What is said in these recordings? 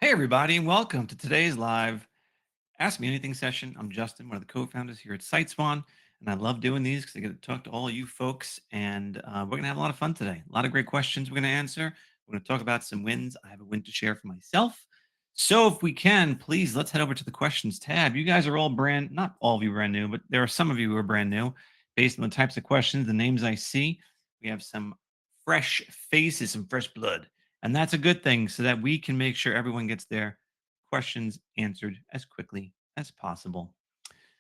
Hey, everybody, and welcome to today's live Ask Me Anything session. I'm Justin, one of the co founders here at SiteSwan, and I love doing these because I get to talk to all of you folks. And we're going to have a lot of fun today. A lot of great questions we're going to answer. We're going to talk about some wins. I have a win to share for myself. So, if we can, please let's head over to the questions tab. You guys are all not all of you brand new, but there are some of you who are brand new based on the types of questions, the names I see. We have some fresh faces, some fresh blood. And that's a good thing so that we can make sure everyone gets their questions answered as quickly as possible.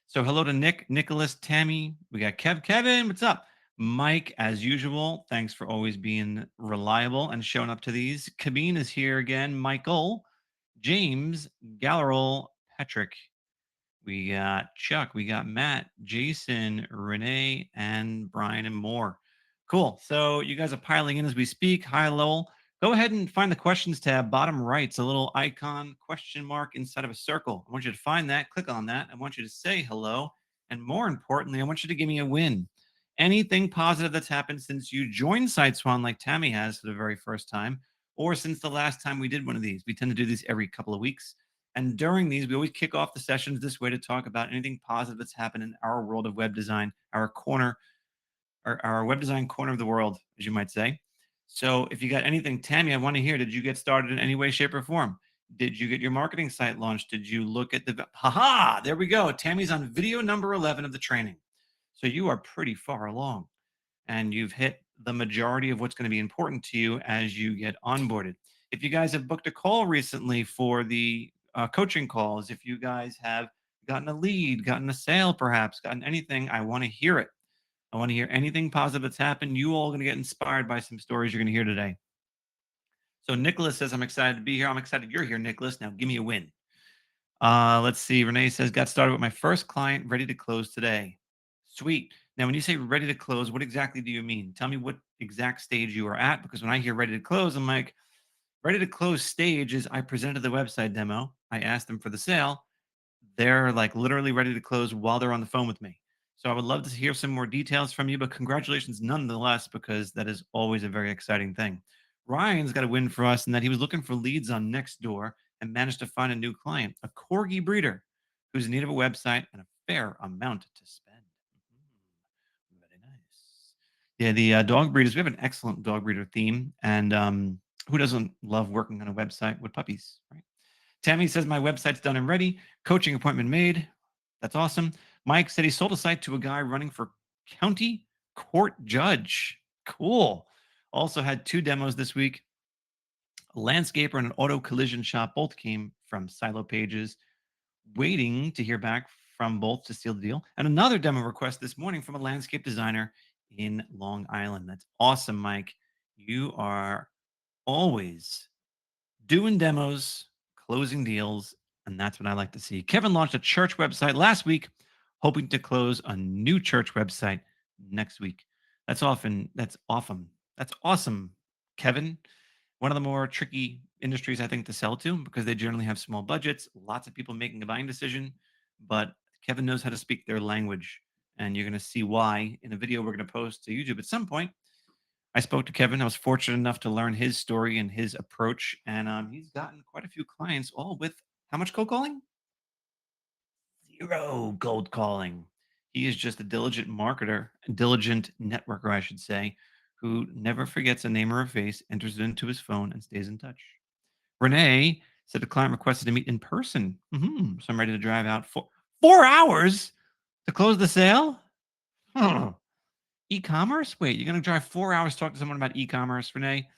So, hello to Nick, Nicholas, Tammy. We got Kevin. What's up? Mike, as usual. Thanks for always being reliable and showing up to these. Kabine is here again. Michael, James, Gallerol, Patrick. We got Chuck, we got Matt, Jason, Renee, and Brian, and more. Cool. So you guys are piling in as we speak. Hi, Lowell. Go ahead and find the questions tab, bottom right. It's a little icon question mark inside of a circle. I want you to find that, click on that. I want you to say hello. And more importantly, I want you to give me a win. Anything positive that's happened since you joined SiteSwan, like Tammy has for the very first time, or since the last time we did one of these. We tend to do these every couple of weeks. And during these, we always kick off the sessions this way to talk about anything positive that's happened in our world of web design, our corner, our web design corner of the world, as you might say. So if you got anything, Tammy, I want to hear, did you get started in any way, shape, or form? Did you get your marketing site launched? Did you look at the, haha, there we go. Tammy's on video number 11 of the training. So you are pretty far along and you've hit the majority of what's going to be important to you as you get onboarded. If you guys have booked a call recently for the coaching calls, if you guys have gotten a lead, gotten a sale, perhaps gotten anything, I want to hear it. I want to hear anything positive that's happened. You all are going to get inspired by some stories you're going to hear today. So Nicholas says, I'm excited to be here. I'm excited you're here, Nicholas. Now give me a win. Let's see. Renee says, got started with my first client, ready to close today. Sweet. Now, when you say ready to close, what exactly do you mean? Tell me what exact stage you are at, because when I hear ready to close, I'm like, ready to close stage is I presented the website demo. I asked them for the sale. They're like literally ready to close while they're on the phone with me. So I would love to hear some more details from you, but congratulations nonetheless, because that is always a very exciting thing. Ryan's got a win for us in that he was looking for leads on Nextdoor and managed to find a new client, a corgi breeder who's in need of a website and a fair amount to spend. Very nice. Yeah, the dog breeders, we have an excellent dog breeder theme. And who doesn't love working on a website with puppies, right? Tammy says, my website's done and ready. Coaching appointment made. That's awesome. Mike said he sold a site to a guy running for county court judge. Cool. Also had two demos this week. A landscaper and an auto collision shop both came from Silo Pages. Waiting to hear back from both to seal the deal. And another demo request this morning from a landscape designer in Long Island. That's awesome, Mike. You are always doing demos, closing deals, and that's what I like to see. Kevin launched a church website last week, hoping to close a new church website next week. That's awesome. That's awesome, Kevin. One of the more tricky industries, I think, to sell to because they generally have small budgets, lots of people making a buying decision, but Kevin knows how to speak their language. And you're going to see why in a video we're going to post to YouTube at some point. I spoke to Kevin. I was fortunate enough to learn his story and his approach, and he's gotten quite a few clients, all with how much cold calling? Zero cold calling. He is just a diligent marketer, a diligent networker, I should say, who never forgets a name or a face, enters it into his phone, and stays in touch. Renee said the client requested to meet in person. So I'm ready to drive out for 4 hours to close the sale. Huh. E-commerce? Wait, you're going to drive 4 hours to talk to someone about e-commerce, Renee?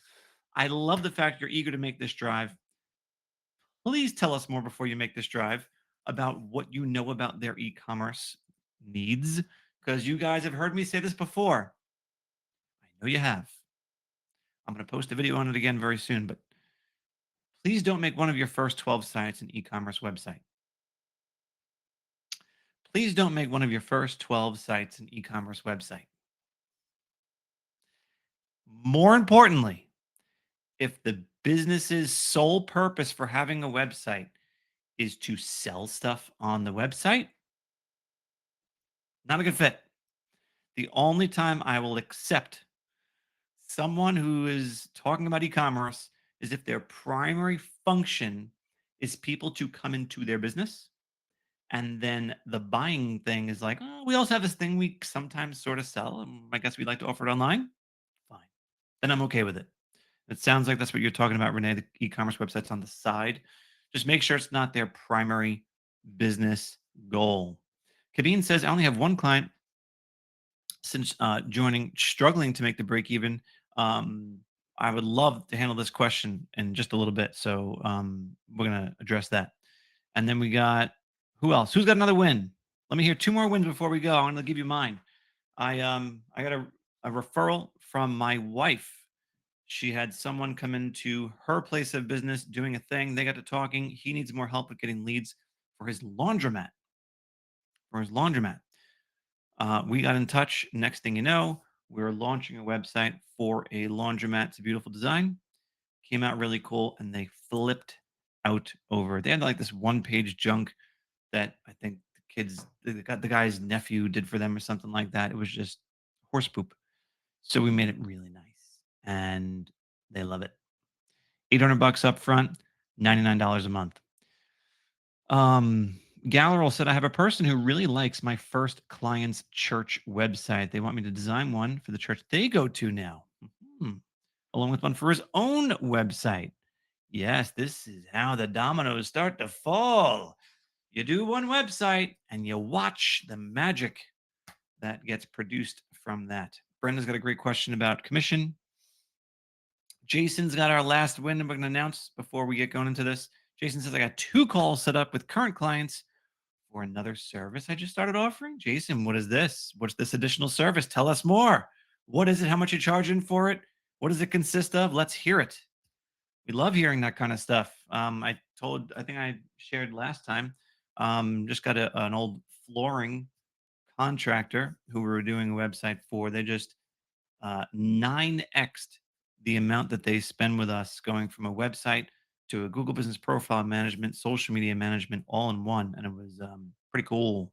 I love the fact you're eager to make this drive. Please tell us more before you make this drive about what you know about their e-commerce needs, because you guys have heard me say this before. I know you have. I'm going to post a video on it again very soon, but please don't make one of your first 12 sites an e-commerce website. Please don't make one of your first 12 sites an e-commerce website. More importantly, if the business's sole purpose for having a website is to sell stuff on the website, not a good fit. The only time I will accept someone who is talking about e-commerce is if their primary function is people to come into their business. And then the buying thing is like, oh, we also have this thing we sometimes sort of sell. And I guess we'd like to offer it online. Fine. Then I'm okay with it. It sounds like that's what you're talking about, Renee. The e-commerce website's on the side. Just make sure it's not their primary business goal. Kabine says, I only have one client since joining, struggling to make the break even. Um, I would love to handle this question in just a little bit. So we're going to address that. And then we got who else? Who's got another win? Let me hear two more wins before we go. I'm going to give you mine. I got a referral from my wife. She had someone come into her place of business doing a thing. They got to talking. He needs more help with getting leads for his laundromat. For his laundromat. We got in touch. Next thing you know, we were launching a website for a laundromat. It's a beautiful design. Came out really cool, and they flipped out over. They had like this one-page junk that I think the guy's nephew did for them or something like that. It was just horse poop. So we made it really nice, and they love it. $800 up front, $99 a month. Galleral said, I have a person who really likes my first client's church website. They want me to design one for the church they go to now, Mhm. along with one for his own website. Yes, this is how the dominoes start to fall. You do one website and you watch the magic that gets produced from that. Brenda's got a great question about commission. Jason's got our last win, and we're going to announce before we get going into this. Jason says, I got 2 calls set up with current clients for another service I just started offering. Jason, what is this? What's this additional service? Tell us more. What is it? How much you charging for it? What does it consist of? Let's hear it. We love hearing that kind of stuff. I think I shared last time, just got an old flooring contractor who we were doing a website for. They just 9x'd the amount that they spend with us, going from a website to a Google Business Profile Management, social media management, all in one, and it was pretty cool.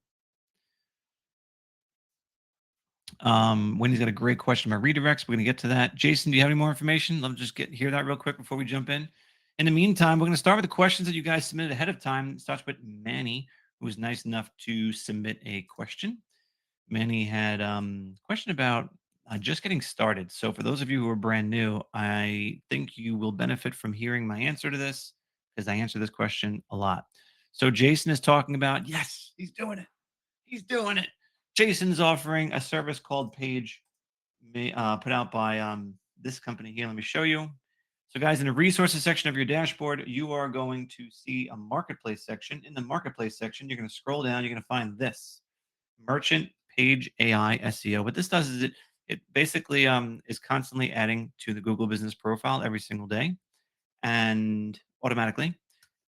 Wendy's got a great question about redirects. We're going to get to that. Jason, do you have any more information? Let me just hear that real quick before we jump in. In the meantime, we're going to start with the questions that you guys submitted ahead of time. It starts with Manny, who was nice enough to submit a question. Manny had a question about just getting started. So, for those of you who are brand new, I think you will benefit from hearing my answer to this because I answer this question a lot. So, Jason is talking about, yes, he's doing it. He's doing it. Jason's offering a service called Page, put out by this company here. Let me show you. So, guys, in the resources section of your dashboard, you are going to see a marketplace section. In the marketplace section, you're going to scroll down. You're going to find this merchant page AI SEO. What this does is it basically is constantly adding to the Google Business Profile every single day and automatically.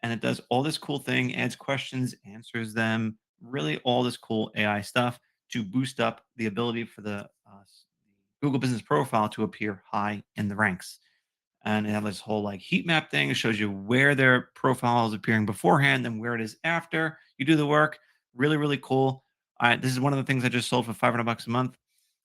And it does all this cool thing, adds questions, answers them, really all this cool AI stuff to boost up the ability for the Google Business Profile to appear high in the ranks. And it has this whole like heat map thing. It shows you where their profile is appearing beforehand and where it is after you do the work. Really, really cool. This is one of the things I just sold for $500 a month,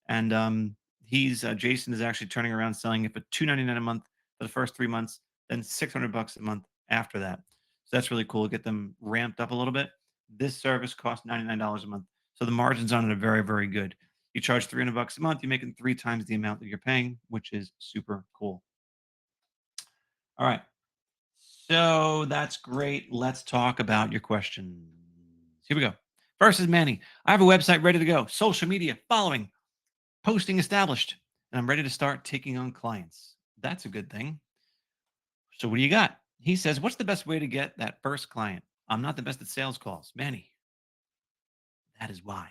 and he's Jason is actually turning around selling it for $299 a month for the first 3 months, then $600 a month after that. So that's really cool. Get them ramped up a little bit. This service costs $99 a month, so the margins on it are very, very good. You charge $300 a month, you're making 3 times the amount that you're paying, which is super cool. All right. So that's great. Let's talk about your questions. Here we go. First is Manny. I have a website ready to go. Social media, following, posting established, and I'm ready to start taking on clients. That's a good thing. So what do you got? He says, what's the best way to get that first client? I'm not the best at sales calls. Manny, that is why.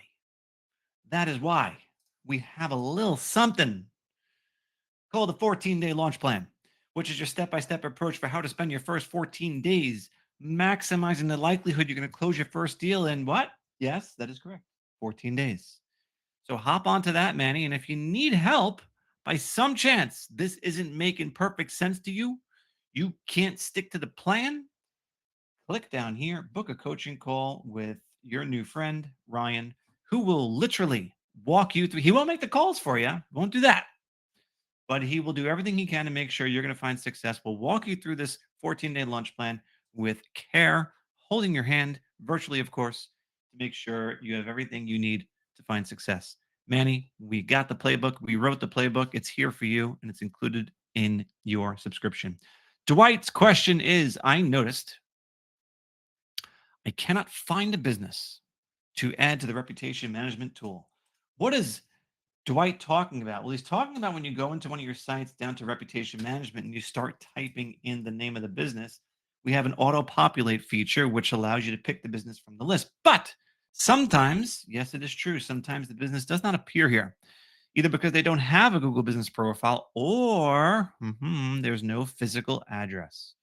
That is why we have a little something called the 14-day launch plan, which is your step-by-step approach for how to spend your first 14 days maximizing the likelihood you're going to close your first deal in what? Yes, that is correct. 14 days. So hop onto that, Manny. And if you need help, by some chance, this isn't making perfect sense to you, you can't stick to the plan, click down here, book a coaching call with your new friend, Ryan, who will literally walk you through. He won't make the calls for you, won't do that, but he will do everything he can to make sure you're going to find success. We'll walk you through this 14-day launch plan. with care, holding your hand, virtually, of course, to make sure you have everything you need to find success. Manny, we got the playbook. We wrote the playbook. It's here for you, and it's included in your subscription. Dwight's question is, I noticed I cannot find a business to add to the reputation management tool. What is Dwight talking about? Well, he's talking about when you go into one of your sites down to reputation management and you start typing in the name of the business, we have an auto populate feature which allows you to pick the business from the list. But sometimes, yes, it is true, sometimes the business does not appear here, either because they don't have a Google business profile or there's no physical address.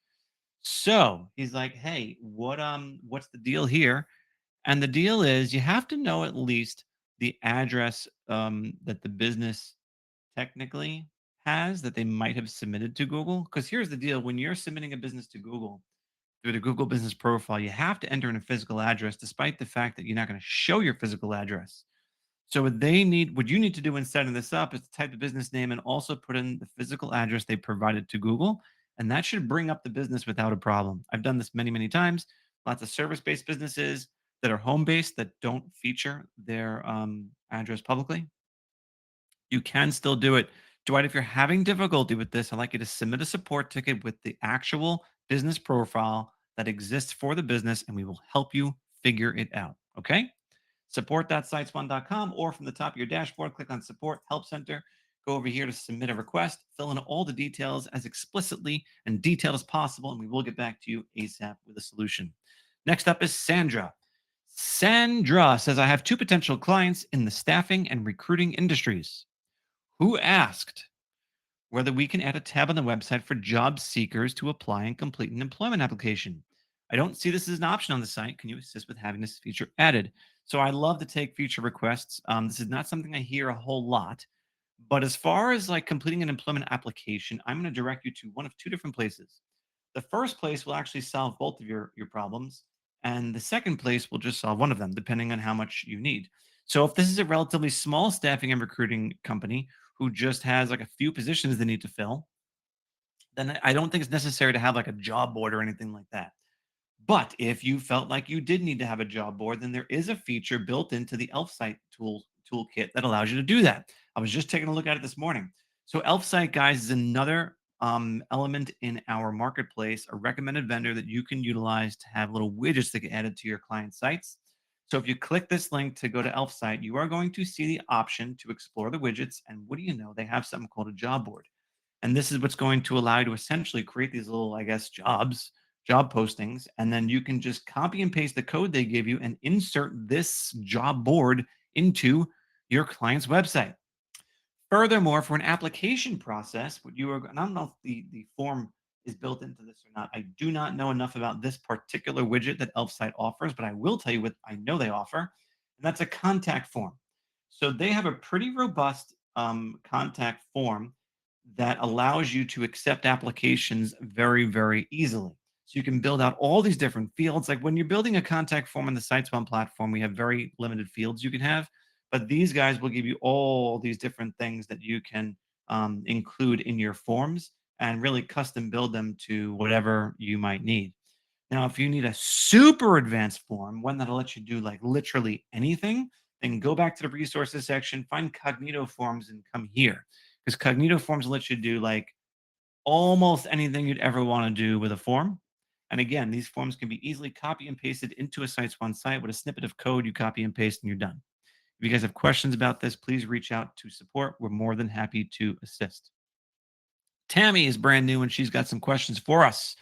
So he's like, hey, what's the deal here? And the deal is you have to know at least the address that the business technically has that they might have submitted to Google. Because here's the deal: when you're submitting a business to Google through the Google business profile, you have to enter in a physical address, despite the fact that you're not going to show your physical address. So what you need to do in setting this up is to type the business name and also put in the physical address they provided to Google, and that should bring up the business without a problem. I've done this many, many times. Lots of service-based businesses that are home-based that don't feature their address publicly. You can still do it. Dwight, if you're having difficulty with this, I'd like you to submit a support ticket with the actual business profile that exists for the business, and we will help you figure it out. Okay? Support.siteswan.com, or from the top of your dashboard, click on Support Help Center. Go over here to submit a request, fill in all the details as explicitly and detailed as possible, and we will get back to you ASAP with a solution. Next up is Sandra. Sandra says, I have two potential clients in the staffing and recruiting industries who asked whether we can add a tab on the website for job seekers to apply and complete an employment application. I don't see this as an option on the site. Can you assist with having this feature added? So I love to take feature requests. This is not something I hear a whole lot, but as far as like completing an employment application, I'm going to direct you to one of two different places. The first place will actually solve both of your problems, and the second place will just solve one of them, depending on how much you need. So if this is a relatively small staffing and recruiting company who just has like a few positions they need to fill, then I don't think it's necessary to have like a job board or anything like that. But if you felt like you did need to have a job board, then there is a feature built into the ElfSite toolkit that allows you to do that. I was just taking a look at it this morning. So ElfSite, guys, is another element in our marketplace, a recommended vendor that you can utilize to have little widgets that get added to your client sites. So if you click this link to go to ElfSite, you are going to see the option to explore the widgets. And what do you know? They have something called a job board. And this is what's going to allow you to essentially create these little, I guess, job postings. And then you can just copy and paste the code they give you and insert this job board into your client's website. Furthermore, for an application process, what you are, and I don't know if the form is built into this or not. I do not know enough about this particular widget that ElfSite offers, but I will tell you what I know they offer, and that's a contact form. So they have a pretty robust contact form that allows you to accept applications very, very easily. So you can build out all these different fields. Like when you're building a contact form on the SiteSwan platform, we have very limited fields you can have, but these guys will give you all these different things that you can include in your forms and really custom build them to whatever you might need. Now, if you need a super advanced form, one that'll let you do like literally anything, then go back to the resources section, find Cognito Forms, and come here. Because Cognito Forms will let you do like almost anything you'd ever want to do with a form. And again, these forms can be easily copy and pasted into a SiteSwan site with a snippet of code. You copy and paste, and you're done. If you guys have questions about this, please reach out to support. We're more than happy to assist. Tammy is brand new and she's got some questions for us.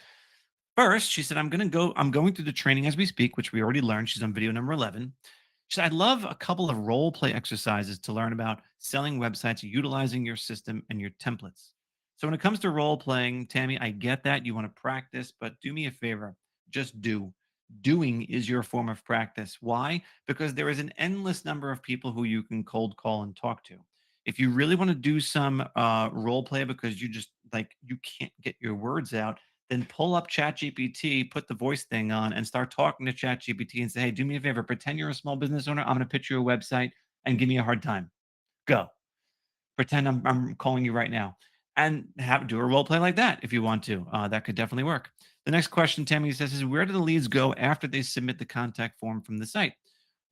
First, she said, I'm going through the training as we speak, which we already learned. She's on video number 11. She said, I'd love a couple of role play exercises to learn about selling websites, utilizing your system and your templates. So when it comes to role playing, Tammy, I get that you want to practice, but do me a favor, just do. Doing is your form of practice. Why? Because there is an endless number of people who you can cold call and talk to. If you really want to do some role play because you just like you can't get your words out, then pull up ChatGPT, put the voice thing on, and start talking to ChatGPT and say, hey, do me a favor, pretend you're a small business owner. I'm going to pitch you a website and give me a hard time. Go. Pretend I'm calling you right now. and have do a role play like that if you want to. That could definitely work. The next question Tammy says is, where do the leads go after they submit the contact form from the site?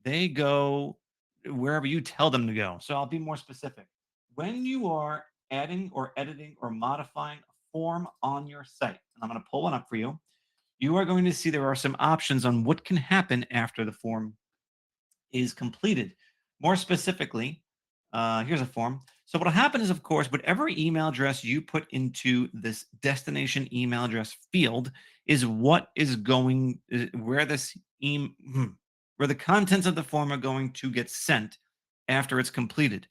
They go wherever you tell them to go. So I'll be more specific. When you are adding or editing or modifying a form on your site, and I'm going to pull one up for you, you are going to see there are some options on what can happen after the form is completed. More specifically, here's a form. So what'll happen is, of course, whatever email address you put into this destination email address field is what is going where this where the contents of the form are going to get sent after it's completed.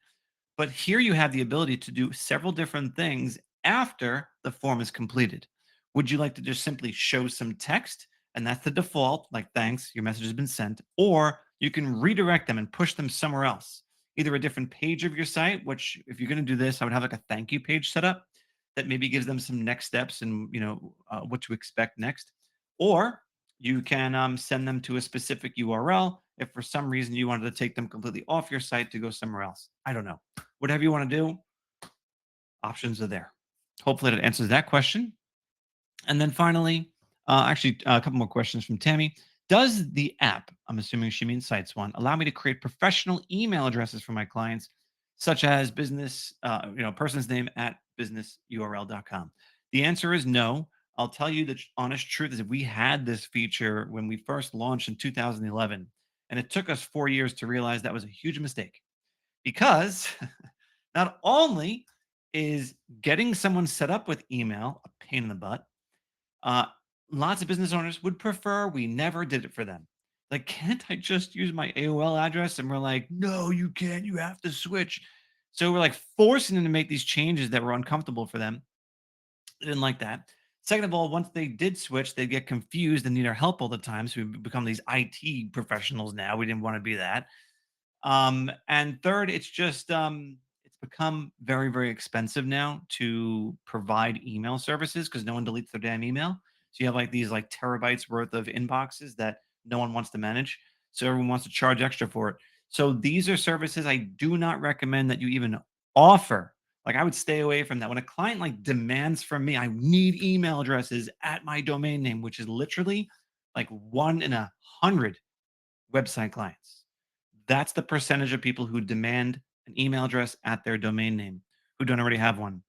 But here you have the ability to do several different things after the form is completed. Would you like to just simply show some text? And that's the default, like thanks, your message has been sent. Or you can redirect them and push them somewhere else, either a different page of your site, which if you're going to do this, I would have like a thank you page set up that maybe gives them some next steps and what to expect next. Or you can send them to a specific URL if for some reason you wanted to take them completely off your site to go somewhere else. I don't know. Whatever you want to do, options are there. Hopefully that answers that question. And then finally, a couple more questions from Tammy. Does the app, I'm assuming she means SiteSwan, allow me to create professional email addresses for my clients, such as person's name at businessurl.com? The answer is no. I'll tell you the honest truth is that we had this feature when we first launched in 2011, and it took us 4 years to realize that was a huge mistake because not only is getting someone set up with email a pain in the butt, uh, lots of business owners would prefer we never did it for them. Like, can't I just use my AOL address? And we're like, no, you can't. You have to switch. So we're like forcing them to make these changes that were uncomfortable for them. I didn't like that. Second of all, once they did switch, they'd get confused and need our help all the time. So we become these IT professionals now. We didn't want to be that. And third, it's become very, very expensive now to provide email services because no one deletes their damn email. So you have like these like terabytes worth of inboxes that no one wants to manage. So everyone wants to charge extra for it. So these are services I do not recommend that you even offer. Like I would stay away from that. When a client like demands from me, I need email addresses at my domain name, which is literally like 1 in 100 website clients. That's the percentage of people who demand an email address at their domain name who don't already have one.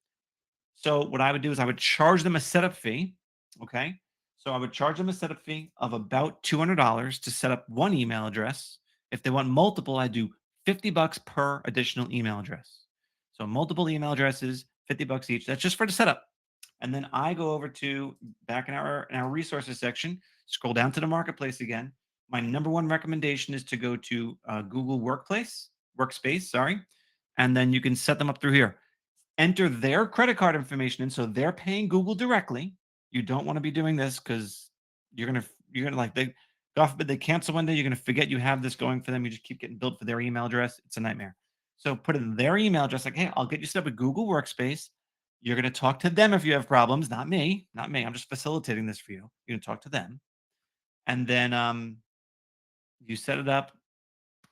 So what I would do is I would charge them a setup fee. Okay. So I would charge them a setup fee of about $200 to set up one email address. If they want multiple, I do $50 per additional email address. So multiple email addresses, $50 each. That's just for the setup. And then I go over to back in our resources section, scroll down to the marketplace again. My number one recommendation is to go to Google Workspace, sorry, and then you can set them up through here. Enter their credit card information in, so they're paying Google directly. You don't want to be doing this because you're gonna like they God forbid they cancel one day, you're gonna forget you have this going for them. You just keep getting billed for their email address. It's a nightmare. So put in their email address, like, hey, I'll get you set up with Google Workspace. You're gonna talk to them if you have problems, not me, not me. I'm just facilitating this for you. You're gonna talk to them, and then you set it up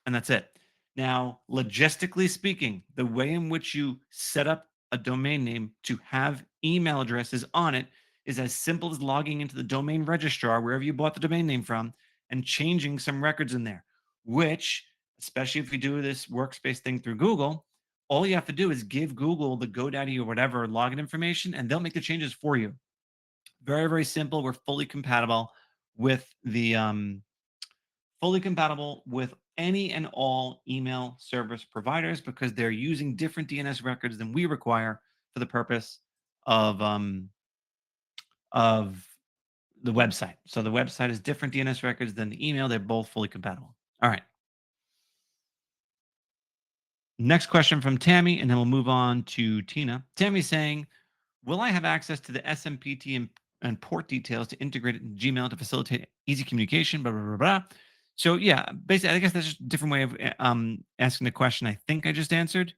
and that's it. Now, logistically speaking, the way in which you set up a domain name to have email addresses on it is as simple as logging into the domain registrar, wherever you bought the domain name from, and changing some records in there, which, especially if you do this workspace thing through Google, all you have to do is give Google the GoDaddy or whatever login information, and they'll make the changes for you. Very, very simple. We're fully compatible with any and all email service providers because they're using different DNS records than we require for the purpose of of the website. So the website is different DNS records than the email. They're both fully compatible. All right. Next question from Tammy, and then we'll move on to Tina. Tammy's saying, will I have access to the SMPT and port details to integrate it in Gmail to facilitate easy communication? Blah, blah, blah, blah. So, yeah, basically, I guess that's just a different way of asking the question I think I just answered,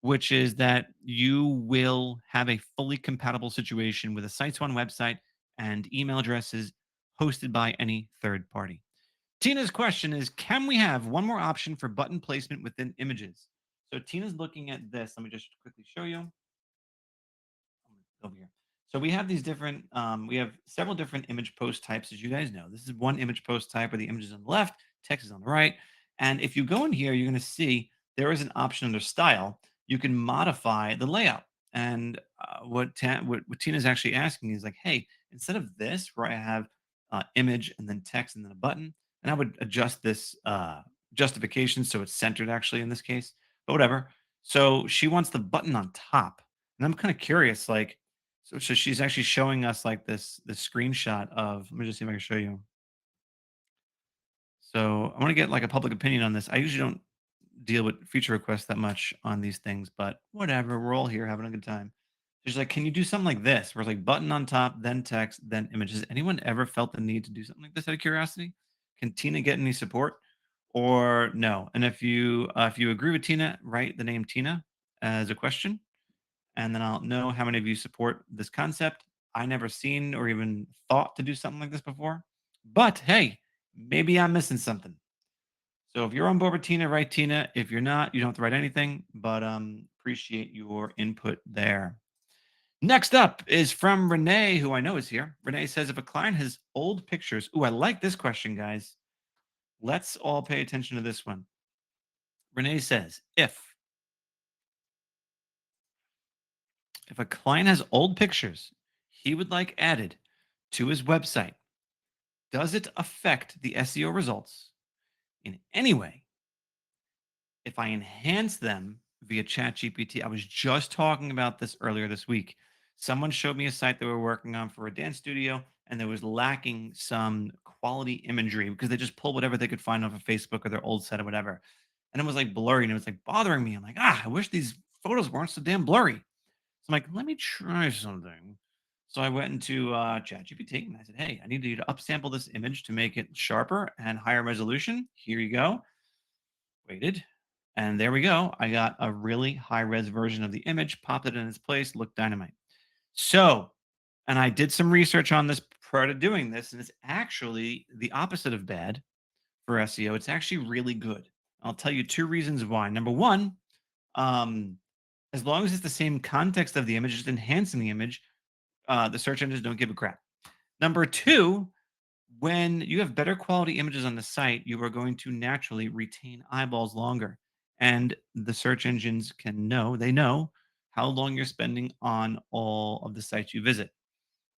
which is that you will have a fully compatible situation with a SiteSwan website and email addresses hosted by any third party. Tina's question is, can we have one more option for button placement within images? So Tina's looking at this. Let me just quickly show you. over here. So we have these different, we have several different image post types, as you guys know. This is one image post type where the image is on the left, text is on the right. And if you go in here, you're going to see there is an option under style. You can modify the layout. And what Tina's actually asking is like, hey, instead of this, where I have image and then text and then a button, and I would adjust this justification so it's centered actually in this case, but whatever. So she wants the button on top. And I'm kind of curious, like, so she's actually showing us like this screenshot of. Let me just see if I can show you. So I want to get like a public opinion on this. I usually don't deal with feature requests that much on these things, but whatever. We're all here having a good time. She's like, can you do something like this, where it's like button on top, then text, then image? Has anyone ever felt the need to do something like this out of curiosity? Can Tina get any support, or no? And if you agree with Tina, write the name Tina as a question, and then I'll know how many of you support this concept. I never seen or even thought to do something like this before, but hey, maybe I'm missing something. So if you're on board with Tina, write Tina. If you're not, you don't have to write anything, but appreciate your input there. Next up is from Renee, who I know is here. Renee says, if a client has old pictures, ooh, I like this question, guys. Let's all pay attention to this one. Renee says, if a client has old pictures he would like added to his website, does it affect the SEO results in any way if I enhance them via ChatGPT? I was just talking about this earlier this week. Someone showed me a site they were working on for a dance studio, and there was lacking some quality imagery because they just pulled whatever they could find off of Facebook or their old set or whatever. And it was like blurry and it was like bothering me. I'm like, I wish these photos weren't so damn blurry. So I'm like, let me try something. So I went into ChatGPT and I said, hey, I need you to upsample this image to make it sharper and higher resolution. Here you go. Waited. And there we go. I got a really high res version of the image, popped it in its place, looked dynamite. So, and I did some research on this prior to doing this, and it's actually the opposite of bad for SEO. It's actually really good. I'll tell you two reasons why. Number one, um, as long as it's the same context of the image, just enhancing the image, the search engines don't give a crap. Number two, when you have better quality images on the site, you are going to naturally retain eyeballs longer. And the search engines they know how long you're spending on all of the sites you visit.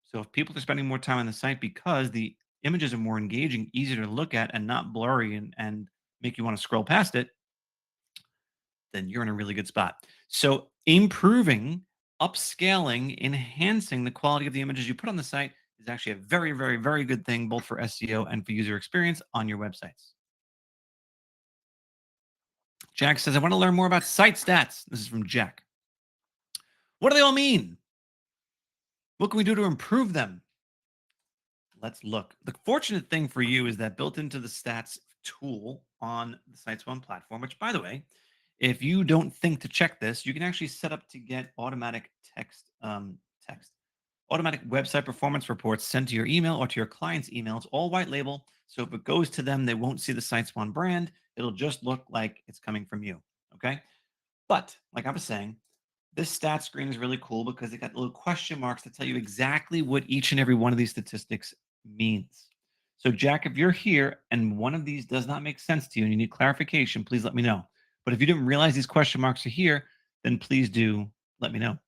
So if people are spending more time on the site because the images are more engaging, easier to look at, and not blurry and make you want to scroll past it, then you're in a really good spot. So improving, upscaling, enhancing the quality of the images you put on the site is actually a very, very, very good thing, both for SEO and for user experience on your websites. Jack says, I want to learn more about site stats. This is from Jack. What do they all mean? What can we do to improve them? Let's look. The fortunate thing for you is that built into the stats tool on the SiteSwan platform, which, by the way, if you don't think to check this, you can actually set up to get automatic text, automatic website performance reports sent to your email or to your client's email. It's all white label. So if it goes to them, they won't see the SiteSwan brand. It'll just look like it's coming from you. Okay. But like I was saying, this stat screen is really cool because it got little question marks to tell you exactly what each and every one of these statistics means. So, Jack, if you're here and one of these does not make sense to you and you need clarification, please let me know. But if you didn't realize these question marks are here, then please do let me know.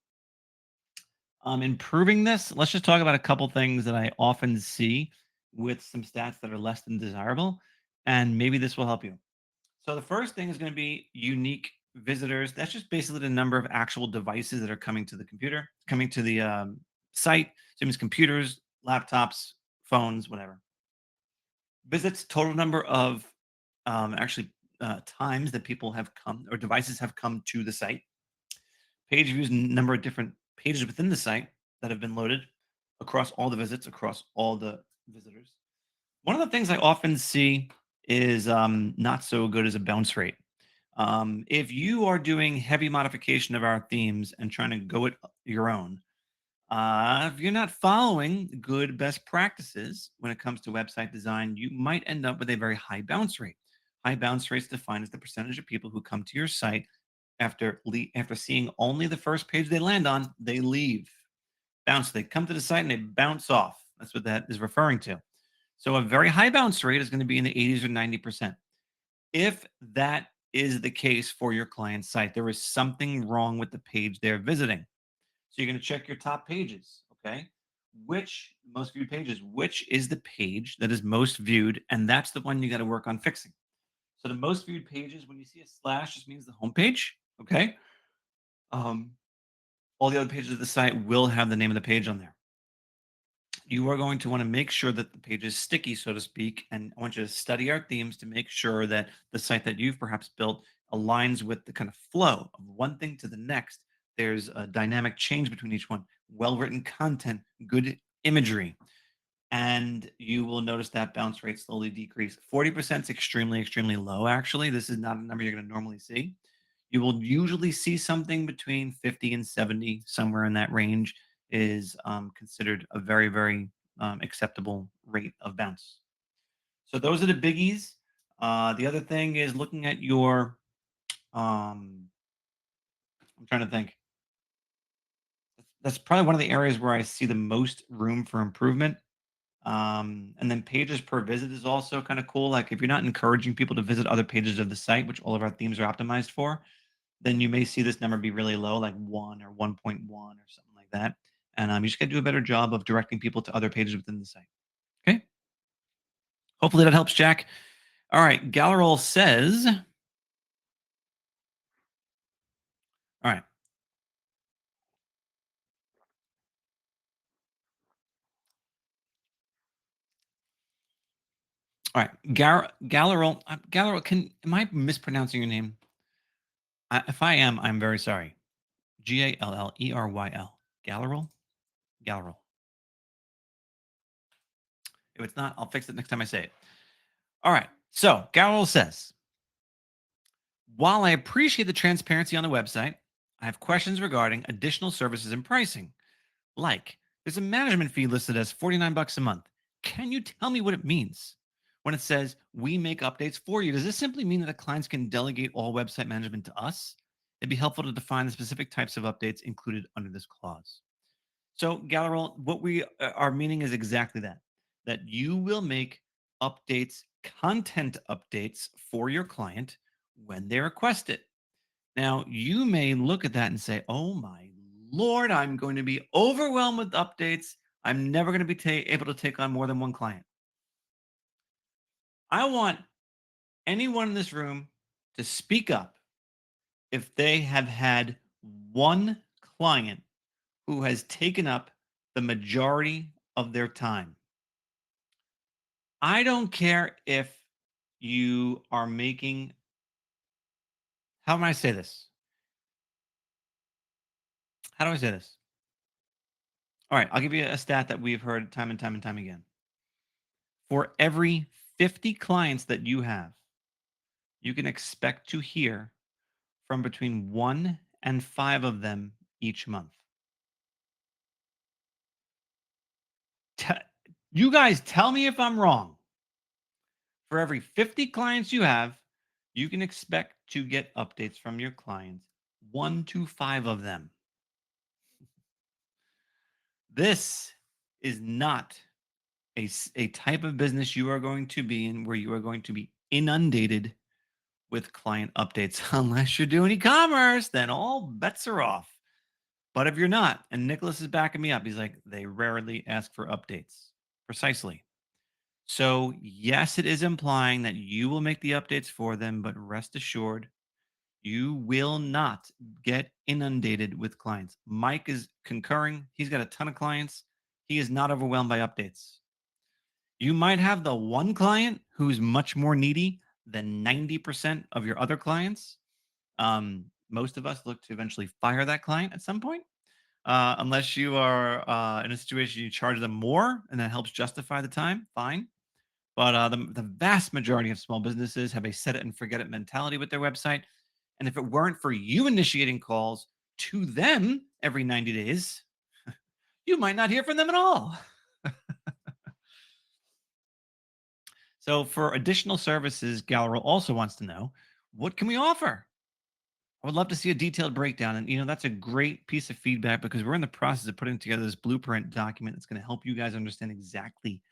Improving this, let's just talk about a couple things that I often see with some stats that are less than desirable, and maybe this will help you. So the first thing is going to be unique visitors. That's just basically the number of actual devices that are coming to the computer, coming to the site. So it means computers, laptops, phones, whatever. Visits, total number of actually times that people have come or devices have come to the site. Page views, number of different pages within the site that have been loaded across all the visits, across all the visitors. One of the things I often see is not so good as a bounce rate. If you are doing heavy modification of our themes and trying to go it your own, if you're not following good best practices when it comes to website design, you might end up with a very high bounce rate. High bounce rate is defined as the percentage of people who come to your site after seeing only the first page they land on, they leave. Bounce. They come to the site and they bounce off. That's what that is referring to. So a very high bounce rate is going to be in the 80s or 90%. If that is the case for your client's site, there is something wrong with the page they're visiting. So you're going to check your top pages. Okay. Which most viewed pages, which is the page that is most viewed? And that's the one you got to work on fixing. So the most viewed pages, when you see a slash, just means the homepage. Okay. Um, all the other pages of the site will have the name of the page on there. You are going to want to make sure that the page is sticky, so to speak. And I want you to study our themes to make sure that the site that you've perhaps built aligns with the kind of flow of one thing to the next. There's a dynamic change between each one, well written content, good imagery. And you will notice that bounce rate slowly decrease. 40% is extremely, extremely low, actually. This is not a number you're going to normally see. You will usually see something between 50 and 70, somewhere in that range is considered a very, very acceptable rate of bounce. So those are the biggies. The other thing is looking at your, I'm trying to think. That's probably one of the areas where I see the most room for improvement. And then pages per visit is also kind of cool. Like if you're not encouraging people to visit other pages of the site, which all of our themes are optimized for, then you may see this number be really low, like 1 or 1.1 or something like that. And you just got to do a better job of directing people to other pages within the site. Okay. Hopefully that helps, Jack. All right. Gallerol says, all right. All right. Gallerol, Gallerol, am I mispronouncing your name? If I am, I'm very sorry. Galleryl. Gallerol? Gallerol. If it's not, I'll fix it next time I say it. All right. So Gallerol says, while I appreciate the transparency on the website, I have questions regarding additional services and pricing. Like, there's a management fee listed as 49 bucks a month. Can you tell me what it means? When it says we make updates for you, does this simply mean that the clients can delegate all website management to us? It'd be helpful to define the specific types of updates included under this clause. So, Gallerol, what we are meaning is exactly that, that you will make updates, content updates for your client when they request it. Now, you may look at that and say, oh my Lord, I'm going to be overwhelmed with updates. I'm never going to be able to take on more than one client. I want anyone in this room to speak up if they have had one client who has taken up the majority of their time. I don't care if you are making, how am I say this? How do I say this? All right, I'll give you a stat that we've heard time and time and time again. For every 50 clients that you have, you can expect to hear from between 1 and 5 of them each month. Te- you guys tell me if I'm wrong. For every 50 clients you have, you can expect to get updates from your clients, 1 to 5 of them. This is not a type of business you are going to be in where you are going to be inundated with client updates. Unless you're doing e-commerce, then all bets are off. But if you're not, and Nicholas is backing me up, he's like, they rarely ask for updates. Precisely. So, yes, it is implying that you will make the updates for them, but rest assured, you will not get inundated with clients. Mike is concurring. He's got a ton of clients. He is not overwhelmed by updates. You might have the one client who's much more needy than 90% of your other clients. Most of us look to eventually fire that client at some point, unless you are in a situation you charge them more and that helps justify the time, fine. But the vast majority of small businesses have a set it and forget it mentality with their website. And if it weren't for you initiating calls to them every 90 days, you might not hear from them at all. So, for additional services, Gallery also wants to know, what can we offer? I would love to see a detailed breakdown. And, that's a great piece of feedback because we're in the process of putting together this blueprint document that's going to help you guys understand exactly,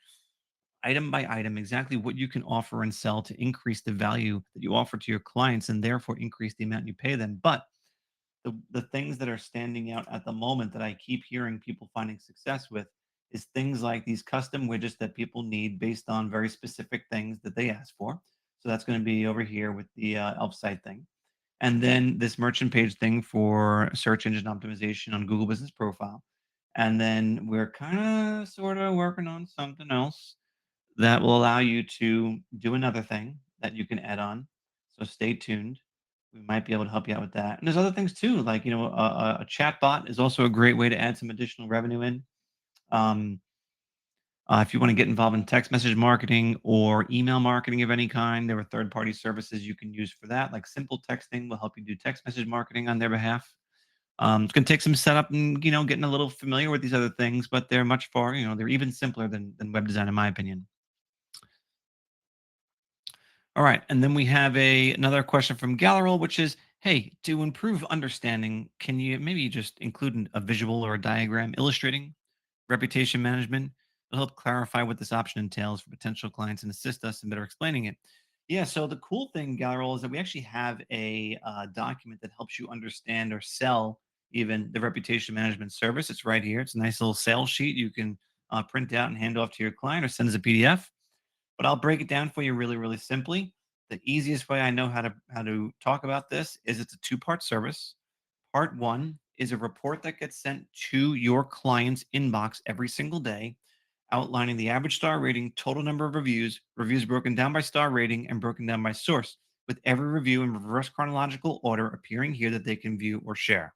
item by item, exactly what you can offer and sell to increase the value that you offer to your clients and therefore increase the amount you pay them. But the things that are standing out at the moment that I keep hearing people finding success with is things like these custom widgets that people need based on very specific things that they ask for. So that's going to be over here with the Elf site thing. And then this merchant page thing for search engine optimization on Google Business Profile. And then we're kind of sort of working on something else that will allow you to do another thing that you can add on. So stay tuned. We might be able to help you out with that. And there's other things too, like a chat bot is also a great way to add some additional revenue in. Um, if you want to get involved in text message marketing or email marketing of any kind, there are third-party services you can use for that. Like Simple Texting will help you do text message marketing on their behalf. It's going to take some setup and getting a little familiar with these other things, but they're much far. They're even simpler than web design, in my opinion. All right, and then we have another question from Gallerol, which is, "Hey, to improve understanding, can you maybe just include a visual or a diagram illustrating reputation management? It'll help clarify what this option entails for potential clients and assist us in better explaining it." Yeah, so the cool thing, Gallerol, is that we actually have a document that helps you understand or sell even the reputation management service. It's right here. It's a nice little sales sheet you can print out and hand off to your client or send as a PDF. But I'll break it down for you really, really simply. The easiest way I know how to talk about this is it's a two-part service. Part one is a report that gets sent to your client's inbox every single day, outlining the average star rating, total number of reviews, reviews broken down by star rating and broken down by source, with every review in reverse chronological order appearing here that they can view or share.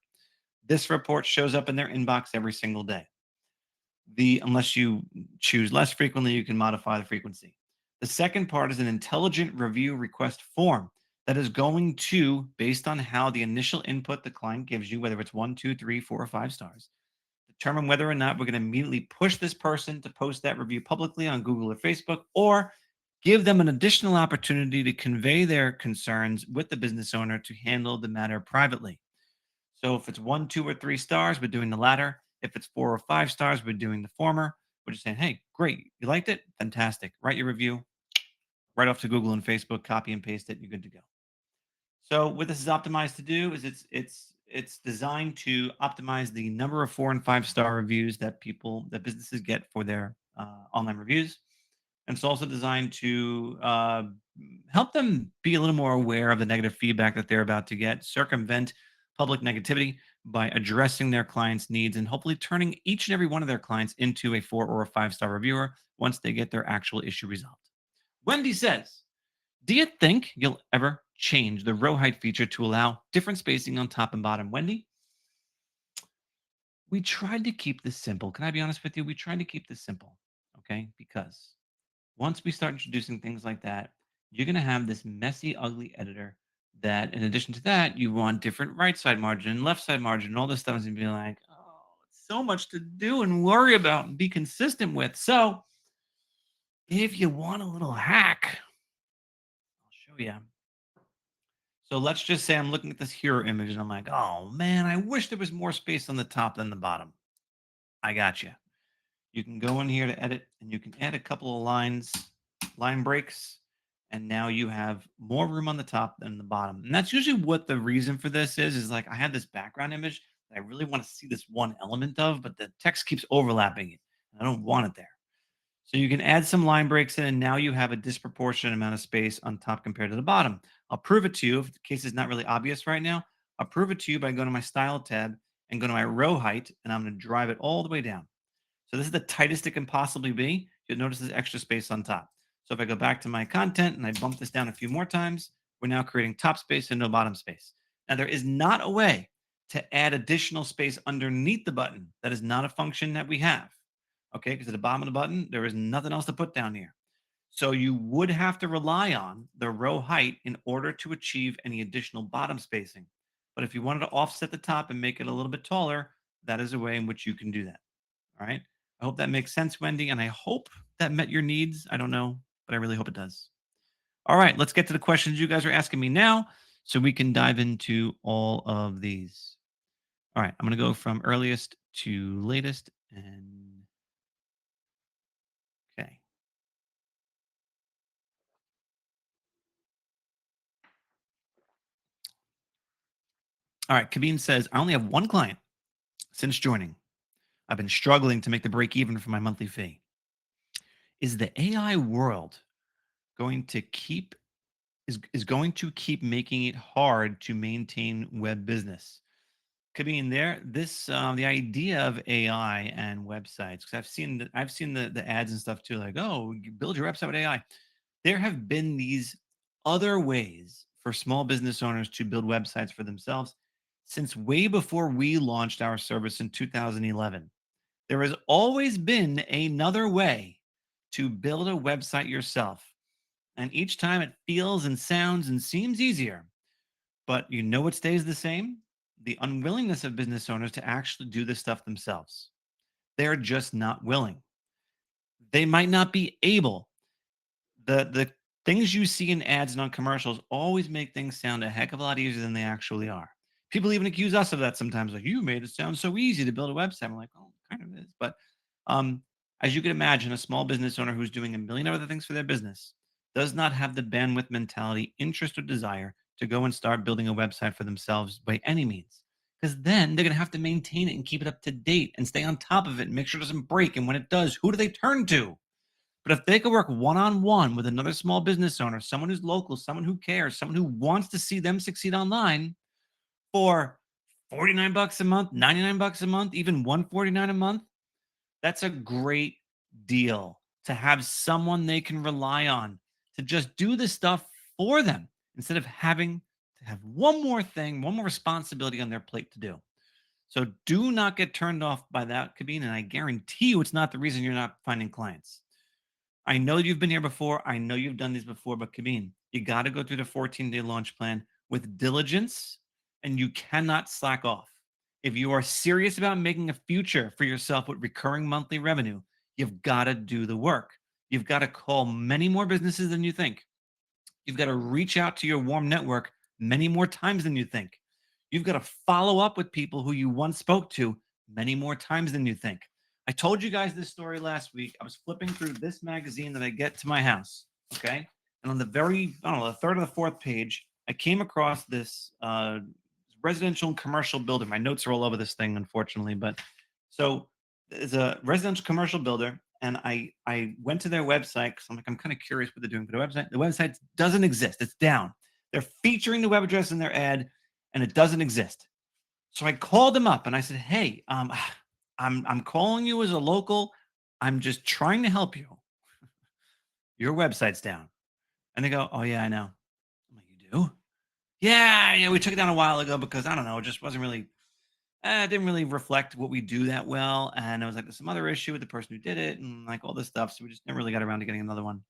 This report shows up in their inbox every single day. The Unless you choose less frequently, you can modify the frequency. The second part is an intelligent review request form that is going to, based on how the initial input the client gives you, whether it's one, two, three, 4, or 5 stars, determine whether or not we're going to immediately push this person to post that review publicly on Google or Facebook, or give them an additional opportunity to convey their concerns with the business owner to handle the matter privately. So if it's 1, 2, or 3 stars, we're doing the latter. If it's 4 or 5 stars, we're doing the former. We're just saying, hey, great, you liked it? Fantastic. Write your review, right off to Google and Facebook, copy and paste it, you're good to go. So what this is optimized to do is it's designed to optimize the number of 4 and 5 star reviews that businesses get for their online reviews. And it's also designed to help them be a little more aware of the negative feedback that they're about to get, circumvent public negativity by addressing their clients' needs, and hopefully turning each and every one of their clients into a 4 or 5 star reviewer once they get their actual issue resolved. Wendy says, "Do you think you'll ever change the row height feature to allow different spacing on top and bottom?" Wendy, we tried to keep this simple. Can I be honest with you? We tried to keep this simple, okay? Because once we start introducing things like that, you're going to have this messy, ugly editor that, in addition to that, you want different right side margin and left side margin and all this stuff is going to be like, oh, it's so much to do and worry about and be consistent with. So, if you want a little hack, I'll show you. So, let's just say I'm looking at this hero image and I'm like, oh man, I wish there was more space on the top than the bottom. I got you. You can go in here to edit and you can add a couple of line breaks, and now you have more room on the top than the bottom. And that's usually what the reason for this is like I had this background image that I really want to see this one element of, but the text keeps overlapping it. And I don't want it there. So you can add some line breaks in, and now you have a disproportionate amount of space on top compared to the bottom. I'll prove it to you if the case is not really obvious right now. I'll prove it to you by going to my style tab and go to my row height, and I'm going to drive it all the way down. So this is the tightest it can possibly be. You'll notice there's extra space on top. So if I go back to my content and I bump this down a few more times, we're now creating top space and no bottom space. Now there is not a way to add additional space underneath the button. That is not a function that we have. Okay, because at the bottom of the button, there is nothing else to put down here. So you would have to rely on the row height in order to achieve any additional bottom spacing. But if you wanted to offset the top and make it a little bit taller, that is a way in which you can do that. All right. I hope that makes sense, Wendy, and I hope that met your needs. I don't know, but I really hope it does. All right, let's get to the questions you guys are asking me now. So we can dive into all of these. All right, I'm going to go from earliest to latest. And okay. All right, Kabine says, I only have one client since joining. I've been struggling to make the break even for my monthly fee. Is the AI world going to keep is going to keep making it hard to maintain web business? Kabine, there, this the idea of AI and websites, because I've seen the ads and stuff too, like, oh, you build your website with AI. There have been these other ways for small business owners to build websites for themselves since way before we launched our service in 2011. There has always been another way to build a website yourself. And each time it feels and sounds and seems easier. But you know what stays the same? The unwillingness of business owners to actually do this stuff themselves. They're just not willing. They might not be able. The things you see in ads and on commercials always make things sound a heck of a lot easier than they actually are. People even accuse us of that sometimes, like, you made it sound so easy to build a website. I'm like, oh, it kind of is. But um, as you can imagine, a small business owner who's doing a million other things for their business does not have the bandwidth, mentality, interest, or desire to go and start building a website for themselves by any means. Because then they're going to have to maintain it and keep it up to date and stay on top of it and make sure it doesn't break. And when it does, who do they turn to? But if they could work one on one with another small business owner, someone who's local, someone who cares, someone who wants to see them succeed online for 49 bucks a month, 99 bucks a month, even 149 a month, that's a great deal to have someone they can rely on to just do the stuff for them instead of having to have one more thing, one more responsibility on their plate to do. So do not get turned off by that, Kabine, and I guarantee you it's not the reason you're not finding clients. I know you've been here before. I know you've done these before, but Kabine, you got to go through the 14-day launch plan with diligence and you cannot slack off. If you are serious about making a future for yourself with recurring monthly revenue, you've got to do the work. You've got to call many more businesses than you think. You've got to reach out to your warm network many more times than you think. You've got to follow up with people who you once spoke to many more times than you think. I told you guys this story last week. I was flipping through this magazine that I get to my house. Okay. And on the very, I don't know, the third or the fourth page, I came across this residential and commercial builder. My notes are all over this thing, unfortunately. But so there's a residential commercial builder, and I went to their website because I'm like, I'm kind of curious what they're doing for the website. The website doesn't exist. It's down. They're featuring the web address in their ad, and it doesn't exist. So I called them up and I said, "Hey, I'm calling you as a local. I'm just trying to help you. Your website's down." And they go, "Oh yeah, I know." I'm like, "You do?" Yeah, yeah. We took it down a while ago because I don't know, it just wasn't really. It didn't really reflect what we do that well, and it was like there's some other issue with the person who did it, and like all this stuff. So we just never really got around to getting another one.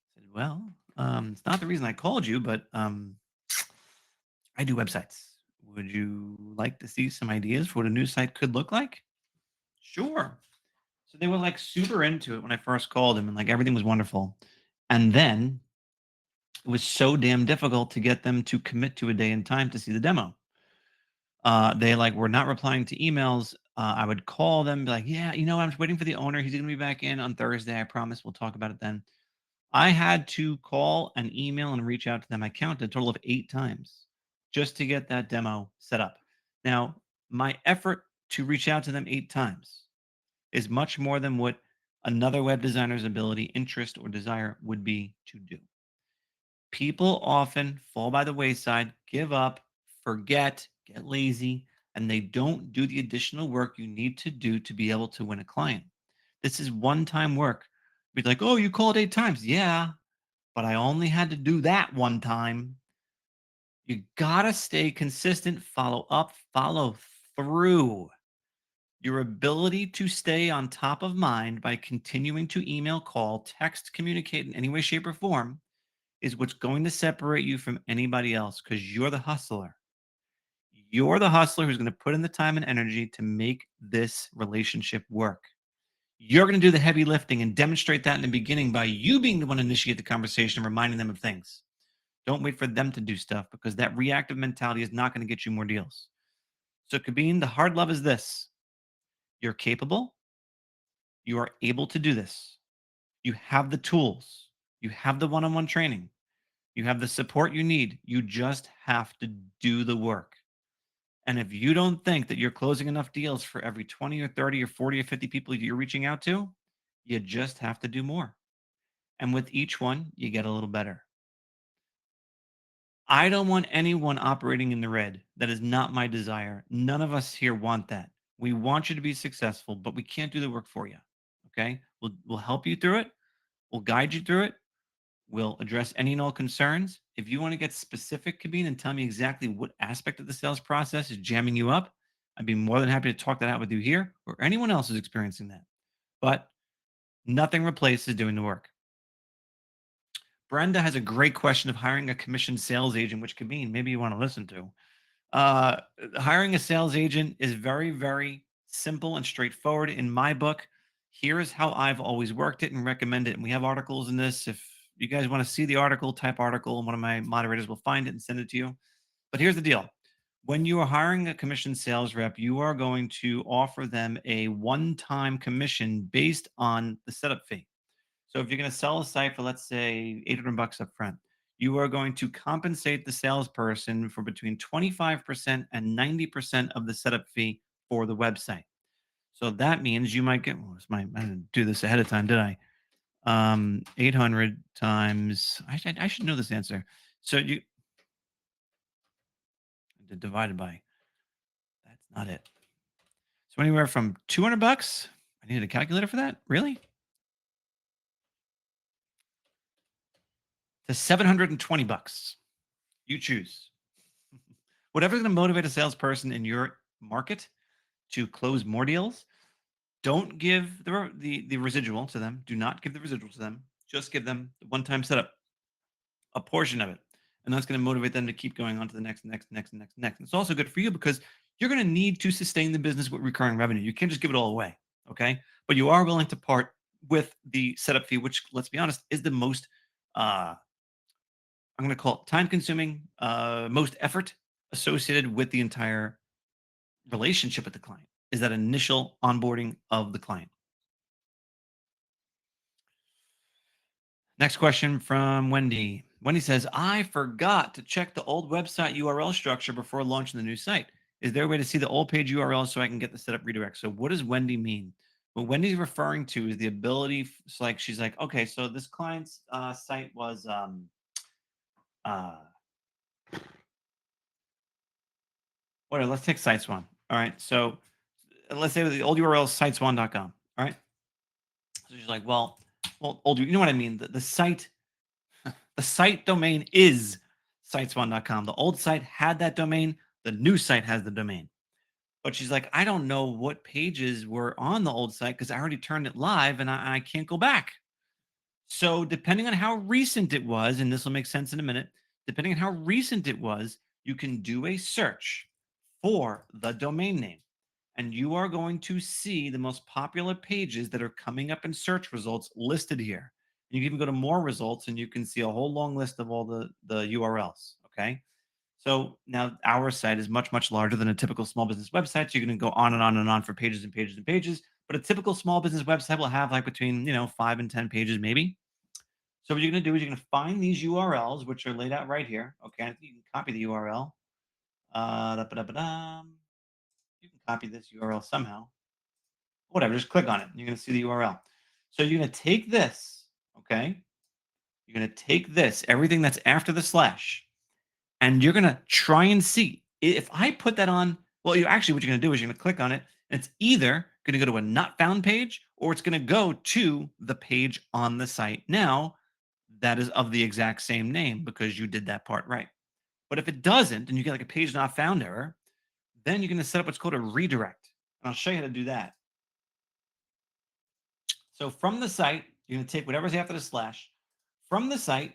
I said, "Well, it's not the reason I called you, but I do websites. Would you like to see some ideas for what a new site could look like?" Sure. So they were like super into it when I first called them, and like everything was wonderful. And then it was so damn difficult to get them to commit to a day and time to see the demo. They like were not replying to emails. I would call them, be like, "Yeah, you know, I'm just waiting for the owner. He's going to be back in on Thursday. I promise. We'll talk about it then." I had to call and email and reach out to them. I counted a total of 8 times just to get that demo set up. Now, my effort to reach out to them 8 times is much more than what another web designer's ability, interest, or desire would be to do. People often fall by the wayside, give up, forget, get lazy, and they don't do the additional work you need to do to be able to win a client. This is one time work. Be like, oh, you called 8 times. Yeah, but I only had to do that one time. You got to stay consistent, follow up, follow through. Your ability to stay on top of mind by continuing to email, call, text, communicate in any way, shape, or form is what's going to separate you from anybody else because you're the hustler. You're the hustler who's going to put in the time and energy to make this relationship work. You're going to do the heavy lifting and demonstrate that in the beginning by you being the one to initiate the conversation, reminding them of things. Don't wait for them to do stuff because that reactive mentality is not going to get you more deals. So, Kabine, the hard love is this: you're capable, you are able to do this, you have the tools, you have the one on one training, you have the support you need. You just have to do the work. And if you don't think that you're closing enough deals for every 20 or 30 or 40 or 50 people you're reaching out to, you just have to do more. And with each one, you get a little better. I don't want anyone operating in the red. That is not my desire. None of us here want that. We want you to be successful, but we can't do the work for you. Okay? We'll help you through it. We'll guide you through it. We'll address any and all concerns. If you want to get specific, Kabine, and tell me exactly what aspect of the sales process is jamming you up, I'd be more than happy to talk that out with you here or anyone else who's experiencing that. But nothing replaces doing the work. Brenda has a great question of hiring a commissioned sales agent, which Kabine, maybe you want to listen to. Uh, Hiring a sales agent is very, very simple and straightforward in my book. Here is how I've always worked it and recommend it. And we have articles in this. If you guys want to see the article, type article, and one of my moderators will find it and send it to you. But here's the deal: when you are hiring a commission sales rep, you are going to offer them a one time commission based on the setup fee. So if you're going to sell a site for, let's say, $800 up front, you are going to compensate the salesperson for between 25% and 90% of the setup fee for the website. So that means you might get, I didn't do this ahead of time, did I? 800 times, I should know this answer. So you divided by, that's not it. So anywhere from $200, I needed a calculator for that? Really? To $720. You choose. Whatever's going to motivate a salesperson in your market to close more deals, don't give the residual to them. Do not give the residual to them. Just give them the one-time setup, a portion of it. And that's going to motivate them to keep going on to the next. It's also good for you because you're going to need to sustain the business with recurring revenue. You can't just give it all away. Okay. But you are willing to part with the setup fee, which, let's be honest, is the most, I'm going to call it time consuming, most effort associated with the entire relationship with the client, is that initial onboarding of the client. Next question from Wendy. Wendy says, I forgot to check the old website URL structure before launching the new site. Is there a way to see the old page URL so I can get the setup redirect? So what does Wendy mean? What Wendy's referring to is the ability, it's like she's like, okay, so this client's site was uh whatever, let's take SiteSwan. All right. So let's say the old URL is siteswan.com. All right. So she's like, well, old, you know what I mean? The site domain is siteswan.com. The old site had that domain. The new site has the domain. But she's like, I don't know what pages were on the old site because I already turned it live and I can't go back. So depending on how recent it was, and this will make sense in a minute, depending on how recent it was, you can do a search for the domain name. And you are going to see the most popular pages that are coming up in search results listed here. You can even go to more results and you can see a whole long list of all the URLs. Okay. So now our site is much, much larger than a typical small business website. So you're going to go on and on and on for pages and pages and pages. But a typical small business website will have like between, 5 and 10 pages, maybe. So what you're going to do is you're going to find these URLs, which are laid out right here. Okay. I think you can copy the URL. Da-ba-da-ba-dum. You can copy this URL somehow. Whatever, just click on it. You're going to see the URL. So you're going to take this, okay? You're going to take this, everything that's after the slash, and you're going to try and see if I put that on. Well, you actually, what you're going to do is you're going to click on it, and it's either going to go to a not found page or it's going to go to the page on the site now that is of the exact same name because you did that part right. But if it doesn't, and you get like a page not found error, then you're going to set up what's called a redirect. And I'll show you how to do that. So from the site, you're going to take whatever's after the slash. From the site,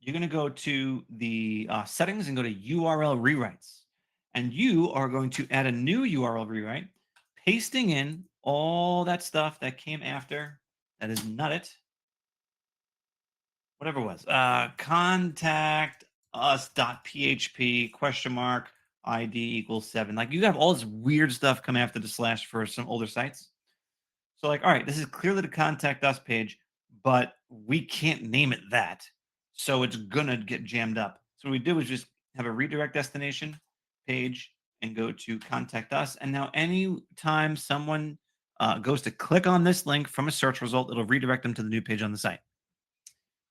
you're going to go to the settings and go to URL rewrites. And you are going to add a new URL rewrite, pasting in all that stuff that came after. That is not it. whatever it was, contact us dot php question mark ID equals 7. Like you have all this weird stuff come after the slash for some older sites. So like, all right, this is clearly the contact us page, but we can't name it that. So it's gonna get jammed up. So what we do is just have a redirect destination page and go to contact us. And now anytime someone goes to click on this link from a search result, it'll redirect them to the new page on the site.